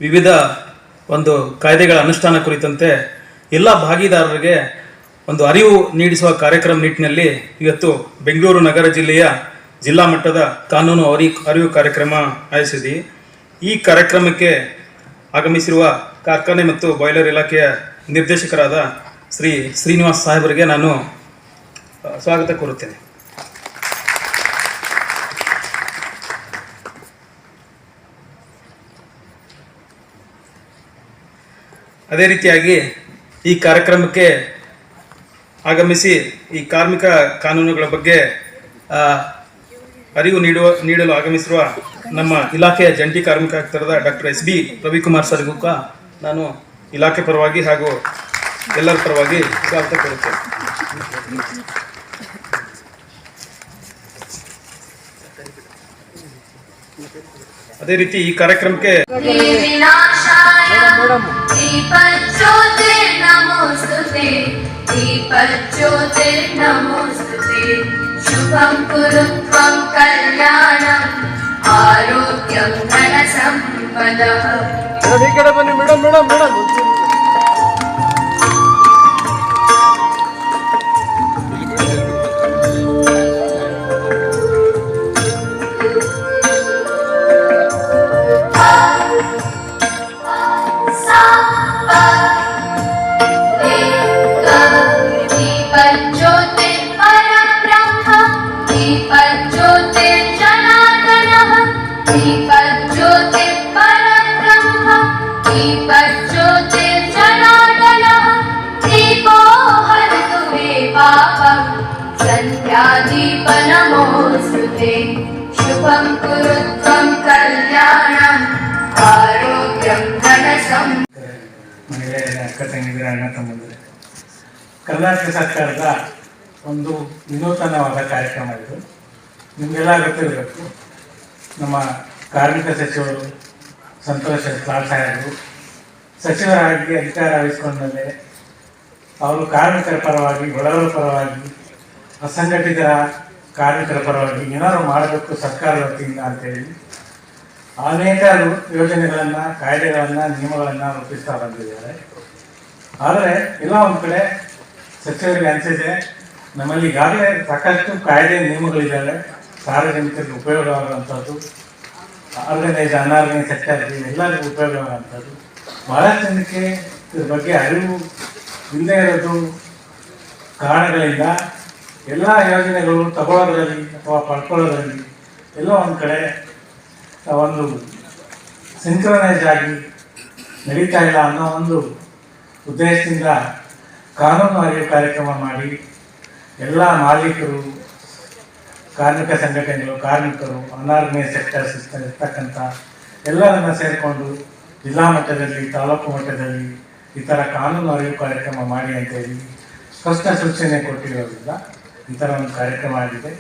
ವಿವಿಧ ಒಂದು ಕಾಯ್ದೆಗಳ ಅನುಷ್ಠಾನ ಕುರಿತಂತೆ ಎಲ್ಲ ಭಾಗಿದಾರರಿಗೆ ಒಂದು ಅರಿವು ನೀಡಿಸುವ ಕಾರ್ಯಕ್ರಮ ನಿಟ್ಟಿನಲ್ಲಿ ಇವತ್ತು ಬೆಂಗಳೂರು ನಗರ ಜಿಲ್ಲೆಯ ಜಿಲ್ಲಾ ಮಟ್ಟದ ಕಾನೂನು ಅರಿವು ಕಾರ್ಯಕ್ರಮ ಆಯೋಜಿಸಿದೆ. ಈ ಕಾರ್ಯಕ್ರಮಕ್ಕೆ ಆಗಮಿಸಿರುವ ಕಾರ್ಖಾನೆ ಮತ್ತು ಬಾಯ್ಲರ್ ಇಲಾಖೆಯ ನಿರ್ದೇಶಕರಾದ ಶ್ರೀ ಶ್ರೀನಿವಾಸ್ ಸಾಹೇಬರಿಗೆ ನಾನು ಸ್ವಾಗತ ಕೋರುತ್ತೇನೆ. ಅದೇ ರೀತಿಯಾಗಿ ಈ ಕಾರ್ಯಕ್ರಮಕ್ಕೆ ಆಗಮಿಸಿ ಈ ಕಾರ್ಮಿಕ ಕಾನೂನುಗಳ ಬಗ್ಗೆ ಅರಿವು ನೀಡಲು ಆಗಮಿಸಿರುವ ನಮ್ಮ ಇಲಾಖೆಯ ಜಂಟಿ ಕಾರ್ಮಿಕ ಆಯುಕ್ತರಾದ ಡಾಕ್ಟರ್ SB ರವಿಕುಮಾರ್ ಸರ್ಗೂ ನಾನು ಇಲಾಖೆ ಪರವಾಗಿ ಹಾಗೂ ಎಲ್ಲರ ಪರವಾಗಿ ಸ್ವಾಗತ ಕೋರುತ್ತೇನೆ. ಅದೇ ರೀತಿ ಈ ಕಾರ್ಯಕ್ರಮಕ್ಕೆ ಶುಭಂ ಕುರು ತ್ವಂ ಕಲ್ಯಾಣಂ ಆರೋಗ್ಯಂ ಧನ ಸಂಪದಃ. ಈ ಕಡೆ ಬನ್ನಿ ಮೇಡಮ್. ಶುಭಂ ಕುರು ತ್ವಂ ಕಲ್ಯಾಣಂ ಆರೋಗ್ಯಂ ಧನ ಸಂಪದಃ. ಮಹಿಳೆಯರ ಅಕ್ಕ ತಂಗಿದಿರ ಅಣ್ಣ ತಮ್ಮಂದಿರ, ಕರ್ನಾಟಕ ಸರ್ಕಾರದ ಒಂದು ವಿನೂತನವಾದ ಕಾರ್ಯಕ್ರಮ ಇದು. ನಿಮಗೆಲ್ಲ ಗೊತ್ತಿರಬೇಕು, ನಮ್ಮ ಕಾರ್ಮಿಕ ಸಚಿವರು ಸಂತೋಷ್ ಲಾಡ್ ಸಾಹೇಬರು ಸಚಿವರಾಗಿ ಅಧಿಕಾರ ವಹಿಸಿಕೊಂಡ ಮೇಲೆ ಅವರು ಕಾರ್ಮಿಕರ ಪರವಾಗಿ, ಬಡವರ ಪರವಾಗಿ, ಅಸಂಘಟಿತ ಕಾರ್ಮಿಕರ ಪರವಾಗಿ ಏನಾದ್ರು ಮಾಡಬೇಕು ಸರ್ಕಾರದ ವತಿಯಿಂದ ಅಂತೇಳಿ ಅನೇಕ ಯೋಜನೆಗಳನ್ನು, ಕಾಯ್ದೆಗಳನ್ನು, ನಿಯಮಗಳನ್ನು ರೂಪಿಸ್ತಾ ಬಂದಿದ್ದಾರೆ. ಆದರೆ ಎಲ್ಲ ಒಂದು ಕಡೆ ಸಚಿವರಿಗೆ ಅನಿಸಿದೆ, ನಮ್ಮಲ್ಲಿ ಈಗಾಗಲೇ ಸಾಕಷ್ಟು ಕಾಯ್ದೆ ನಿಯಮಗಳಿದ್ದಾವೆ, ಸಾರ್ವಜನಿಕರಿಗೆ ಉಪಯೋಗವಾಗುವಂಥದ್ದು, ಅನಾರ್ಗನೈಸ್ ಸೆಕ್ಟರ್ಗೆ ಎಲ್ಲರಿಗೂ ಉಪಯೋಗವಾಗುವಂಥದ್ದು. ಬಹಳಷ್ಟು ಜನಕ್ಕೆ ಇದ್ರ ಬಗ್ಗೆ ಅರಿವು ಇಲ್ಲದೇ ಇರೋದು ಕಾರಣಗಳಿಂದ ಎಲ್ಲ ಯೋಜನೆಗಳು ತಗೊಳ್ಳೋದ್ರಲ್ಲಿ ಅಥವಾ ಪಡ್ಕೊಳ್ಳೋದ್ರಲ್ಲಿ ಎಲ್ಲ ಒಂದು ಕಡೆ ಒಂದು ಸಿಂಕ್ರನೈಸ್ ಆಗಿ ನಡೀತಾ ಇಲ್ಲ ಅನ್ನೋ ಒಂದು ಉದ್ದೇಶದಿಂದ ಕಾನೂನು ಅರಿವು ಕಾರ್ಯಕ್ರಮ ಮಾಡಿ ಎಲ್ಲ ಮಾಲೀಕರು, ಕಾರ್ಮಿಕ ಸಂಘಟನೆಗಳು, ಕಾರ್ಮಿಕರು, ಅನಾರ್ಗನೈಸ್ ಸೆಕ್ಟರ್ಸ್ ಇರ್ತಕ್ಕಂಥ ಎಲ್ಲರನ್ನ ಸೇರಿಕೊಂಡು ಜಿಲ್ಲಾ ಮಟ್ಟದಲ್ಲಿ, ತಾಲೂಕು ಮಟ್ಟದಲ್ಲಿ ಈ ಥರ ಕಾನೂನು ಅರಿವು ಕಾರ್ಯಕ್ರಮ ಮಾಡಿ ಅಂತೇಳಿ ಸ್ಪಷ್ಟ ಸೂಚನೆ ಕೊಟ್ಟಿರೋದ್ರಿಂದ ಈ ಥರ ಒಂದು ಕಾರ್ಯಕ್ರಮ ಆಗಿದೆ.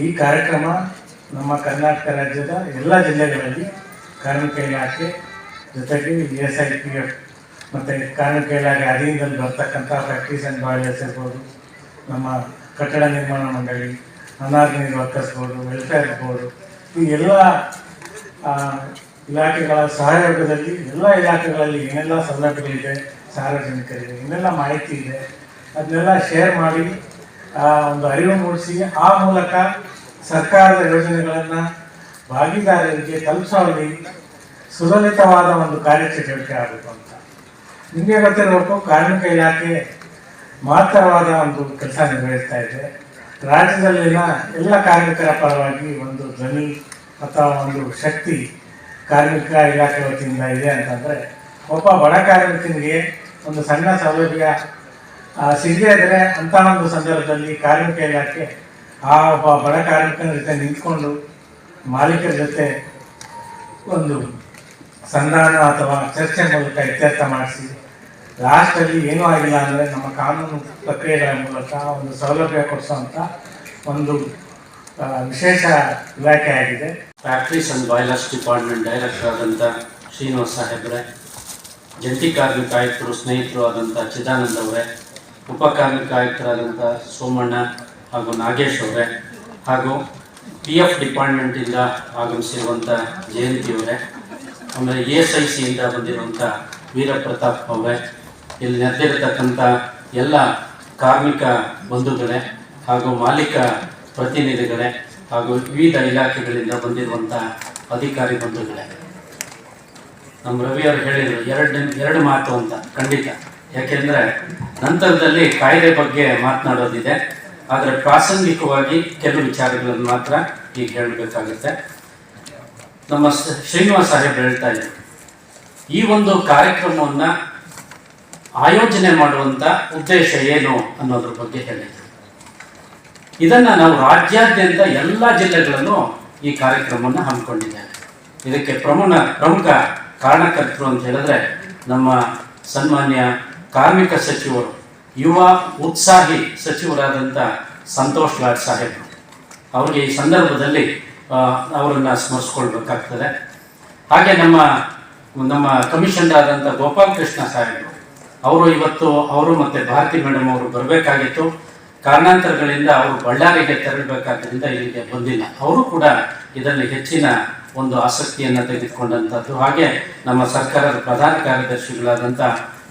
ಈ ಕಾರ್ಯಕ್ರಮ ನಮ್ಮ ಕರ್ನಾಟಕ ರಾಜ್ಯದ ಎಲ್ಲ ಜಿಲ್ಲೆಗಳಲ್ಲಿ ಕಾರ್ಮಿಕ ಇಲಾಖೆ ಜೊತೆಗೆ SIPF ಮತ್ತು ಕಾರ್ಮಿಕ ಇಲಾಖೆ ಅಧೀನದಲ್ಲಿ ಬರ್ತಕ್ಕಂಥ ಫ್ಯಾಕ್ಟ್ರೀಸ್ ಆ್ಯಂಡ್ ಬಾಯ್ಲರ್ಸ್ ಇರ್ಬೋದು, ನಮ್ಮ ಕಟ್ಟಡ ನಿರ್ಮಾಣ ಮಂಡಳಿ, unorganised workers board, welfare board, ಈ ಎಲ್ಲ ಇಲಾಖೆಗಳ ಸಹಯೋಗದಲ್ಲಿ ಎಲ್ಲ ಇಲಾಖೆಗಳಲ್ಲಿ ಏನೆಲ್ಲ ಸೌಲಭ್ಯಗಳಿದೆ, ಸಾರ್ವಜನಿಕರಿಗೆ ಏನೆಲ್ಲ ಮಾಹಿತಿ ಇದೆ, ಅದನ್ನೆಲ್ಲ ಶೇರ್ ಮಾಡಿ ಒಂದು ಅರಿವು ಮೂಡಿಸಿ ಆ ಮೂಲಕ ಸರ್ಕಾರದ ಯೋಜನೆಗಳನ್ನು ಭಾಗಿದಾರರಿಗೆ ತಲುಪಿಸುವಲ್ಲಿ ಸುಲಲಿತವಾದ ಒಂದು ಕಾರ್ಯಚಟುವಟಿಕೆ ಆಗಬೇಕು ಅಂತ. ನಿಮಗೆ ಗೊತ್ತಿರಬೇಕು, ಕಾರ್ಮಿಕ ಇಲಾಖೆ ಮಹತ್ತರವಾದ ಒಂದು ಕೆಲಸ ನಿರ್ವಹಿಸ್ತಾ ಇದೆ. ರಾಜ್ಯದಲ್ಲಿನ ಎಲ್ಲ ಕಾರ್ಮಿಕರ ಪರವಾಗಿ ಒಂದು ಧ್ವನಿ ಅಥವಾ ಒಂದು ಶಕ್ತಿ ಕಾರ್ಮಿಕ ಇಲಾಖೆ ವತಿಯಿಂದ ಇದೆ ಅಂತಂದರೆ, ಒಬ್ಬ ಬಡ ಕಾರ್ಮಿಕನಿಗೆ ಒಂದು ಸಣ್ಣ ಸೌಲಭ್ಯ ಸಿಗದೇ ಇದ್ದರೆ ಅಂಥ ಒಂದು ಸಂದರ್ಭದಲ್ಲಿ ಕಾರ್ಮಿಕ ಇಲಾಖೆ ಆ ಒಬ್ಬ ಬಡ ಕಾರ್ಮಿಕನ ಜೊತೆ ನಿಂತ್ಕೊಂಡು ಮಾಲೀಕರ ಜೊತೆ ಒಂದು ಸಂಧಾನ ಅಥವಾ ಚರ್ಚೆ ಮೂಲಕ ಇತ್ಯರ್ಥ ಮಾಡಿಸಿ ಲಾಸ್ಟಲ್ಲಿ ಏನೂ ಆಗಿಲ್ಲ ಅಂದರೆ ನಮ್ಮ ಕಾನೂನು ಪ್ರಕ್ರಿಯೆಗಳ ಮೂಲಕ ಒಂದು ಸೌಲಭ್ಯ ಕೊಡಿಸುವಂಥ ಒಂದು ವಿಶೇಷ ಇಲಾಖೆ ಆಗಿದೆ. Factories and boilers department director ಆದಂಥ ಶ್ರೀನಿವಾಸ್ ಸಾಹೇಬ್ರೆ, ಜಂಟಿ ಕಾರ್ಮಿಕ ಆಯುಕ್ತರು ಸ್ನೇಹಿತರು ಆದಂಥ ಚಿದಾನಂದ್ ಅವರೇ, ಉಪ ಕಾರ್ಮಿಕ ಆಯುಕ್ತರಾದಂಥ ಸೋಮಣ್ಣ ಹಾಗೂ ನಾಗೇಶ್ ಅವರೇ, ಹಾಗೂ PF ಡಿಪಾರ್ಟ್ಮೆಂಟಿಂದ ಆಗಮಿಸಿರುವಂಥ ಜಯಂತಿ ಅವರೇ, ಆಮೇಲೆ ASICಯಿಂದ ಬಂದಿರುವಂಥ ವೀರಪ್ರತಾಪ್ ಅವರೇ, ಇಲ್ಲಿ ನೆರೆದಿರತಕ್ಕಂಥ ಎಲ್ಲ ಕಾರ್ಮಿಕ ಬಂಧುಗಳೇ ಹಾಗೂ ಮಾಲೀಕ ಪ್ರತಿನಿಧಿಗಳೇ ಹಾಗೂ ವಿವಿಧ ಇಲಾಖೆಗಳಿಂದ ಬಂದಿರುವಂಥ ಅಧಿಕಾರಿ ಬಂಧುಗಳೇ, ನಮ್ಮ ರವಿಯವರು ಹೇಳಿದರು ಎರಡು ಮಾತು ಅಂತ. ಖಂಡಿತ, ಯಾಕೆಂದರೆ ನಂತರದಲ್ಲಿ ಕಾಯ್ದೆ ಬಗ್ಗೆ ಮಾತನಾಡೋದಿದೆ, ಆದರೆ ಪ್ರಾಸಂಗಿಕವಾಗಿ ಕೆಲವು ವಿಚಾರಗಳನ್ನು ಮಾತ್ರ ಈಗ ಹೇಳಬೇಕಾಗುತ್ತೆ. ನಮ್ಮ ಶ್ರೀನಿವಾಸ ಸಾಹೇಬ್ ಹೇಳ್ತಾ ಇದ್ರು, ಈ ಒಂದು ಕಾರ್ಯಕ್ರಮವನ್ನು ಆಯೋಜನೆ ಮಾಡುವಂಥ ಉದ್ದೇಶ ಏನು ಅನ್ನೋದ್ರ ಬಗ್ಗೆ ಹೇಳಿದರು. ಇದನ್ನು ನಾವು ರಾಜ್ಯಾದ್ಯಂತ ಎಲ್ಲ ಜಿಲ್ಲೆಗಳಲ್ಲೂ ಈ ಕಾರ್ಯಕ್ರಮವನ್ನು ಹಮ್ಮಿಕೊಂಡಿದ್ದೇವೆ. ಇದಕ್ಕೆ ಪ್ರಮುಖ ಕಾರಣಕರ್ತರು ಅಂತ ಹೇಳಿದ್ರೆ ನಮ್ಮ ಸನ್ಮಾನ್ಯ ಕಾರ್ಮಿಕ ಸಚಿವರು, ಯುವ ಉತ್ಸಾಹಿ ಸಚಿವರಾದಂಥ ಸಂತೋಷ್ ಲಾಡ್ ಸಾಹೇಬರು. ಅವರಿಗೆ ಈ ಸಂದರ್ಭದಲ್ಲಿ ಅವರನ್ನು ಸ್ಮರಿಸ್ಕೊಳ್ಬೇಕಾಗ್ತದೆ. ಹಾಗೆ ನಮ್ಮ ಕಮಿಷನರ್ ಆದಂಥ ಗೋಪಾಲ್ ಕೃಷ್ಣ ಸಾಹೇಬರು, ಅವರು ಮತ್ತು ಭಾರತಿ ಮೇಡಮ್ ಅವರು ಬರಬೇಕಾಗಿತ್ತು. ಕಾರಣಾಂತರಗಳಿಂದ ಅವರು ಬಳ್ಳಾರಿಗೆ ತೆರಳಬೇಕಾದ್ದರಿಂದ ಇಲ್ಲಿಗೆ ಬಂದಿಲ್ಲ. ಅವರು ಕೂಡ ಇದರಲ್ಲಿ ಹೆಚ್ಚಿನ ಒಂದು ಆಸಕ್ತಿಯನ್ನು ತೆಗೆದುಕೊಂಡಂಥದ್ದು. ಹಾಗೆ ನಮ್ಮ ಸರ್ಕಾರದ ಪ್ರಧಾನ ಕಾರ್ಯದರ್ಶಿಗಳಾದಂಥ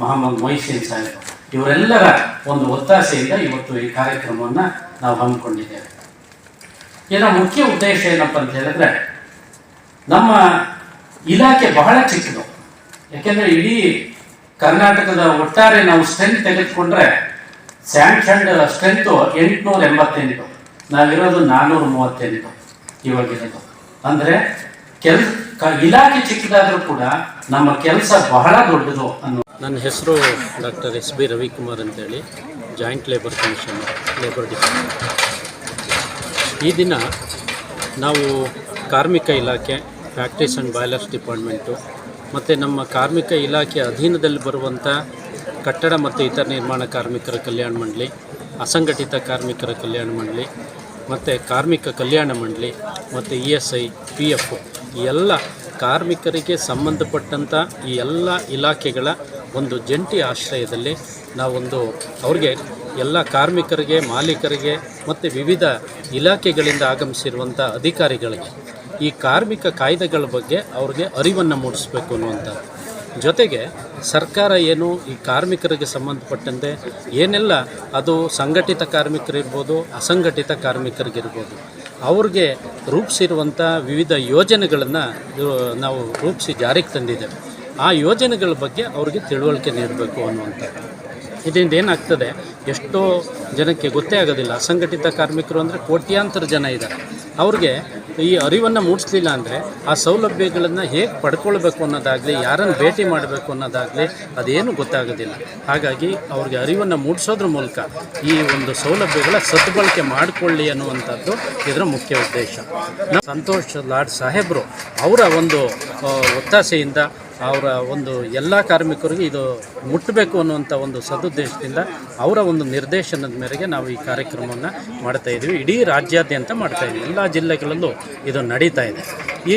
ಮೊಹಮ್ಮದ್ ಮೊಯ್ಸಿನ್ ಸಾಹೇಬ್, ಇವರೆಲ್ಲರ ಒಂದು ಒತ್ತಾಸೆಯಿಂದ ಇವತ್ತು ಈ ಕಾರ್ಯಕ್ರಮವನ್ನು ನಾವು ಹಮ್ಮಿಕೊಂಡಿದ್ದೇವೆ. ಇದರ ಮುಖ್ಯ ಉದ್ದೇಶ ಏನಪ್ಪ ಅಂತ ಹೇಳಿದ್ರೆ, ನಮ್ಮ ಇಲಾಖೆ ಬಹಳ ಚಿಕ್ಕದು. ಯಾಕೆಂದರೆ ಇಡೀ ಕರ್ನಾಟಕದ ಒಟ್ಟಾರೆ ನಾವು ಸ್ಟ್ರೆಂತ್ ತೆಗೆದುಕೊಂಡ್ರೆ ಸ್ಯಾಂಕ್ಷನ್ಡ್ ಸ್ಟ್ರೆಂತು 888, ನಾವಿರೋದು 438 ಇವಾಗಿರೋದು. ಅಂದರೆ ಇಲಾಖೆ ಚಿಕ್ಕದಾದರೂ ಕೂಡ ನಮ್ಮ ಕೆಲಸ ಬಹಳ ದೊಡ್ಡದು ಅನ್ನೋ. ನನ್ನ ಹೆಸರು ಡಾಕ್ಟರ್ SB ರವಿಕುಮಾರ್ ಅಂತೇಳಿ, joint labour commissioner, labour department. ಈ ದಿನ ನಾವು ಕಾರ್ಮಿಕ ಇಲಾಖೆ, ಫ್ಯಾಕ್ಟ್ರೀಸ್ ಆ್ಯಂಡ್ ಬಾಯ್ಲರ್ಸ್ ಡಿಪಾರ್ಟ್ಮೆಂಟು ಮತ್ತು ನಮ್ಮ ಕಾರ್ಮಿಕ ಇಲಾಖೆ ಅಧೀನದಲ್ಲಿ ಬರುವಂಥ ಕಟ್ಟಡ ಮತ್ತು ಇತರ ನಿರ್ಮಾಣ ಕಾರ್ಮಿಕರ ಕಲ್ಯಾಣ ಮಂಡಳಿ, ಅಸಂಘಟಿತ ಕಾರ್ಮಿಕರ ಕಲ್ಯಾಣ ಮಂಡಳಿ ಮತ್ತು ಕಾರ್ಮಿಕ ಕಲ್ಯಾಣ ಮಂಡಳಿ ಮತ್ತು ESI, PF ಈ ಎಲ್ಲ ಕಾರ್ಮಿಕರಿಗೆ ಸಂಬಂಧಪಟ್ಟಂಥ ಈ ಎಲ್ಲ ಇಲಾಖೆಗಳ ಒಂದು ಜಂಟಿ ಆಶ್ರಯದಲ್ಲಿ ನಾವೊಂದು ಅವ್ರಿಗೆ ಎಲ್ಲ ಕಾರ್ಮಿಕರಿಗೆ, ಮಾಲೀಕರಿಗೆ ಮತ್ತು ವಿವಿಧ ಇಲಾಖೆಗಳಿಂದ ಆಗಮಿಸಿರುವಂಥ ಅಧಿಕಾರಿಗಳಿಗೆ ಈ ಕಾರ್ಮಿಕ ಕಾಯ್ದೆಗಳ ಬಗ್ಗೆ ಅವ್ರಿಗೆ ಅರಿವನ್ನು ಮೂಡಿಸಬೇಕು ಅನ್ನುವಂಥದ್ದು. ಜೊತೆಗೆ ಸರ್ಕಾರ ಏನು ಈ ಕಾರ್ಮಿಕರಿಗೆ ಸಂಬಂಧಪಟ್ಟಂತೆ ಏನೆಲ್ಲ, ಅದು ಸಂಘಟಿತ ಕಾರ್ಮಿಕರಿರ್ಬೋದು, ಅಸಂಘಟಿತ ಕಾರ್ಮಿಕರಿಗಿರ್ಬೋದು, ಅವ್ರಿಗೆ ರೂಪಿಸಿರುವಂಥ ವಿವಿಧ ಯೋಜನೆಗಳನ್ನು ನಾವು ರೂಪಿಸಿ ಜಾರಿಗೆ ತಂದಿದ್ದೇವೆ. ಆ ಯೋಜನೆಗಳ ಬಗ್ಗೆ ಅವ್ರಿಗೆ ತಿಳುವಳಿಕೆ ನೀಡಬೇಕು ಅನ್ನುವಂಥದ್ದು. ಇದರಿಂದ ಏನಾಗ್ತದೆ, ಎಷ್ಟೋ ಜನಕ್ಕೆ ಗೊತ್ತೇ ಆಗೋದಿಲ್ಲ. ಅಸಂಘಟಿತ ಕಾರ್ಮಿಕರು ಅಂದರೆ ಕೋಟ್ಯಾಂತರ ಜನ ಇದ್ದಾರೆ. ಅವ್ರಿಗೆ ಈ ಅರಿವನ್ನು ಮೂಡಿಸ್ಲಿಲ್ಲ ಅಂದರೆ ಆ ಸೌಲಭ್ಯಗಳನ್ನು ಹೇಗೆ ಪಡ್ಕೊಳ್ಬೇಕು ಅನ್ನೋದಾಗಲಿ, ಯಾರನ್ನು ಭೇಟಿ ಮಾಡಬೇಕು ಅನ್ನೋದಾಗಲಿ ಅದೇನು ಗೊತ್ತಾಗೋದಿಲ್ಲ. ಹಾಗಾಗಿ ಅವ್ರಿಗೆ ಅರಿವನ್ನು ಮೂಡಿಸೋದ್ರ ಮೂಲಕ ಈ ಒಂದು ಸೌಲಭ್ಯಗಳ ಸದ್ಬಳಕೆ ಮಾಡಿಕೊಳ್ಳಿ ಅನ್ನುವಂಥದ್ದು ಇದರ ಮುಖ್ಯ ಉದ್ದೇಶ. ಸಂತೋಷ್ ಲಾಡ್ ಸಾಹೇಬರು ಅವರ ಒಂದು ಒತ್ತಾಸೆಯಿಂದ, ಅವರ ಒಂದು ಎಲ್ಲ ಕಾರ್ಮಿಕರಿಗೆ ಇದು ಮುಟ್ಟಬೇಕು ಅನ್ನುವಂಥ ಒಂದು ಸದುದ್ದೇಶದಿಂದ, ಅವರ ಒಂದು ನಿರ್ದೇಶನದ ಮೇರೆಗೆ ನಾವು ಈ ಕಾರ್ಯಕ್ರಮವನ್ನು ಮಾಡ್ತಾಯಿದ್ದೀವಿ. ಇಡೀ ರಾಜ್ಯಾದ್ಯಂತ ಮಾಡ್ತಾಯಿದ್ದೀವಿ, ಎಲ್ಲ ಜಿಲ್ಲೆಗಳಲ್ಲೂ ಇದು ನಡೀತಾ ಇದೆ.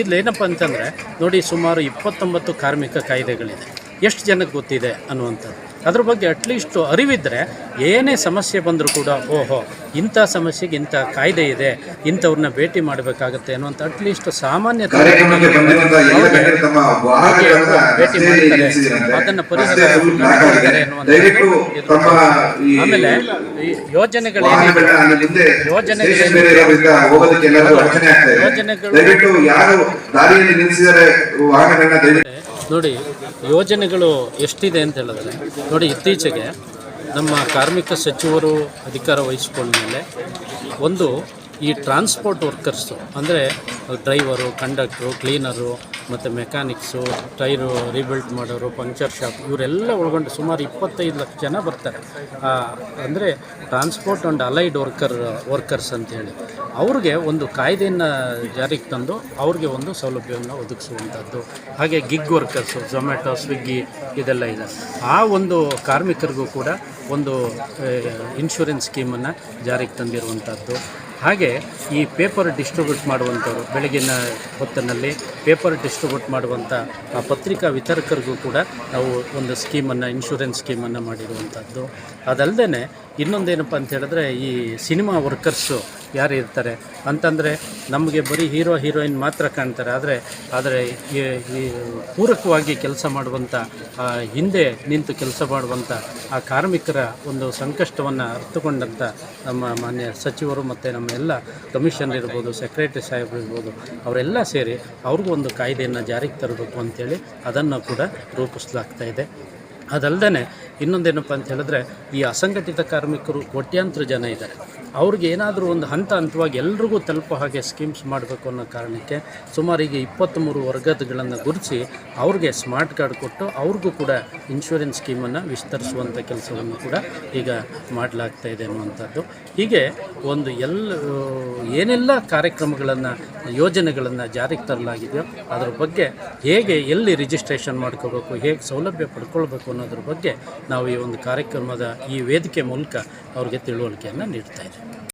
ಇಲ್ಲೇನಪ್ಪ ಅಂತಂದರೆ ನೋಡಿ, ಸುಮಾರು 29 ಕಾರ್ಮಿಕ ಕಾಯ್ದೆಗಳಿದೆ. ಎಷ್ಟು ಜನಕ್ಕೆ ಗೊತ್ತಿದೆ ಅನ್ನುವಂಥದ್ದು, ಅದ್ರ ಬಗ್ಗೆ ಅಟ್ಲೀಸ್ಟು ಅರಿವಿದ್ದರೆ ಏನೇ ಸಮಸ್ಯೆ ಬಂದರೂ ಕೂಡ ಓಹೋ ಇಂಥ ಸಮಸ್ಯೆಗೆ ಇಂಥ ಕಾಯ್ದೆ ಇದೆ, ಇಂಥವ್ರನ್ನ ಭೇಟಿ ಮಾಡಬೇಕಾಗತ್ತೆ ಅನ್ನುವಂಥ ಅಟ್ಲೀಸ್ಟ್ ಸಾಮಾನ್ಯ ಭೇಟಿ ಮಾಡ್ತಾರೆ, ಅದನ್ನು ಪರಿಹಾರ ಅನ್ನುವಂಥ. ಆಮೇಲೆ ಯೋಜನೆಗಳು ನೋಡಿ, ಯೋಜನೆಗಳು ಎಷ್ಟಿದೆ ಅಂತ ಹೇಳಿದ್ರೆ ನೋಡಿ, ಇತ್ತೀಚೆಗೆ ನಮ್ಮ ಕಾರ್ಮಿಕ ಸಚಿವರು ಅಧಿಕಾರ ವಹಿಸ್ಕೊಂಡ್ಮೇಲೆ ಒಂದು ಈ ಟ್ರಾನ್ಸ್ಪೋರ್ಟ್ ವರ್ಕರ್ಸು ಅಂದರೆ ಡ್ರೈವರು, ಕಂಡಕ್ಟ್ರು, ಕ್ಲೀನರು ಮತ್ತು ಮೆಕ್ಯಾನಿಕ್ಸು, ಟೈರು ರೀಬಿಲ್ಟ್ ಮಾಡೋರು, ಪಂಕ್ಚರ್ ಶಾಪ್, ಇವರೆಲ್ಲ ಒಳಗೊಂಡು ಸುಮಾರು 25 ಲಕ್ಷ ಜನ ಬರ್ತಾರೆ. ಅಂದರೆ ಟ್ರಾನ್ಸ್ಪೋರ್ಟ್ ಆ್ಯಂಡ್ ಅಲೈಡ್ ವರ್ಕರ್ಸ್ ಅಂತೇಳಿ ಅವ್ರಿಗೆ ಒಂದು ಕಾಯ್ದೆಯನ್ನು ಜಾರಿಗೆ ತಂದು ಅವ್ರಿಗೆ ಒಂದು ಸೌಲಭ್ಯವನ್ನು ಒದಗಿಸುವಂಥದ್ದು. ಹಾಗೆ ಗಿಗ್ ವರ್ಕರ್ಸು, ಝೊಮ್ಯಾಟೊ, ಸ್ವಿಗ್ಗಿ ಇದೆಲ್ಲ ಇದೆ. ಆ ಒಂದು ಕಾರ್ಮಿಕರಿಗೂ ಕೂಡ ಒಂದು ಇನ್ಶೂರೆನ್ಸ್ ಸ್ಕೀಮನ್ನು ಜಾರಿಗೆ ತಂದಿರುವಂಥದ್ದು. ಹಾಗೆ ಈ ಪೇಪರ್ ಡಿಸ್ಟ್ರಿಬ್ಯೂಟ್ ಮಾಡುವಂಥವ್ರು, ಬೆಳಗಿನ ಹೊತ್ತಿನಲ್ಲಿ ಪೇಪರ್ ಡಿಸ್ಟ್ರಿಬ್ಯೂಟ್ ಮಾಡುವಂಥ ಆ ಪತ್ರಿಕಾ ವಿತರಕರಿಗೂ ಕೂಡ ನಾವು ಒಂದು ಸ್ಕೀಮನ್ನು, ಇನ್ಶೂರೆನ್ಸ್ ಸ್ಕೀಮನ್ನು ಮಾಡಿರುವಂಥದ್ದು. ಅದಲ್ಲದೆ ಇನ್ನೊಂದೇನಪ್ಪ ಅಂತ ಹೇಳಿದ್ರೆ, ಈ ಸಿನಿಮಾ ವರ್ಕರ್ಸು ಯಾರು ಇರ್ತಾರೆ ಅಂತಂದರೆ ನಮಗೆ ಬರೀ ಹೀರೋ ಹೀರೋಯಿನ್ ಮಾತ್ರ ಕಾಣ್ತಾರೆ. ಆದರೆ ಈ ಪೂರಕವಾಗಿ ಕೆಲಸ ಮಾಡುವಂಥ ಹಿಂದೆ ನಿಂತು ಕೆಲಸ ಮಾಡುವಂಥ ಆ ಕಾರ್ಮಿಕರ ಒಂದು ಸಂಕಷ್ಟವನ್ನು ಅರ್ಥಕೊಂಡಂಥ ನಮ್ಮ ಮಾನ್ಯ ಸಚಿವರು ಮತ್ತು ನಮ್ಮ ಎಲ್ಲ ಕಮಿಷನರ್ ಇರ್ಬೋದು, ಸೆಕ್ರೆಟರಿ ಸಾಹೇಬರು ಇರ್ಬೋದು, ಅವರೆಲ್ಲ ಸೇರಿ ಅವ್ರಿಗೂ ಒಂದು ಕಾಯ್ದೆಯನ್ನು ಜಾರಿಗೆ ತರಬೇಕು ಅಂಥೇಳಿ ಅದನ್ನು ಕೂಡ ರೂಪಿಸಲಾಗ್ತಾ ಇದೆ. ಅದಲ್ಲದೆ ಇನ್ನೊಂದೇನಪ್ಪ ಅಂತ ಹೇಳಿದ್ರೆ, ಈ ಅಸಂಘಟಿತ ಕಾರ್ಮಿಕರು ಕೋಟ್ಯಾಂತರ ಜನ ಇದ್ದಾರೆ. ಅವ್ರಿಗೆ ಏನಾದರೂ ಒಂದು ಹಂತವಾಗಿ ಎಲ್ರಿಗೂ ತಲುಪೋ ಹಾಗೆ ಸ್ಕೀಮ್ಸ್ ಮಾಡಬೇಕು ಅನ್ನೋ ಕಾರಣಕ್ಕೆ ಸುಮಾರಿಗೆ 23 ವರ್ಗಗಳನ್ನು ಗುರುತಿಸಿ ಅವ್ರಿಗೆ ಸ್ಮಾರ್ಟ್ ಕಾರ್ಡ್ ಕೊಟ್ಟು ಅವ್ರಿಗೂ ಕೂಡ ಇನ್ಶೂರೆನ್ಸ್ ಸ್ಕೀಮನ್ನು ವಿಸ್ತರಿಸುವಂಥ ಕೆಲಸವನ್ನು ಕೂಡ ಈಗ ಮಾಡಲಾಗ್ತಾ ಇದೆ ಅನ್ನುವಂಥದ್ದು. ಹೀಗೆ ಒಂದು ಏನೆಲ್ಲ ಕಾರ್ಯಕ್ರಮಗಳನ್ನು ಯೋಜನೆಗಳನ್ನು ಜಾರಿಗೆ ತರಲಾಗಿದೆಯೋ ಅದರ ಬಗ್ಗೆ ಹೇಗೆ ಎಲ್ಲಿ ರಿಜಿಸ್ಟ್ರೇಷನ್ ಮಾಡ್ಕೋಬೇಕು, ಹೇಗೆ ಸೌಲಭ್ಯ ಪಡ್ಕೊಳ್ಬೇಕು ಅನ್ನೋದ್ರ ಬಗ್ಗೆ ನಾವು ಈ ಒಂದು ಕಾರ್ಯಕ್ರಮದ ಈ ವೇದಿಕೆ ಮೂಲಕ ಅವ್ರಿಗೆ ತಿಳುವಳಿಕೆಯನ್ನು ನೀಡ್ತಾ ಇದ್ದೀವಿ.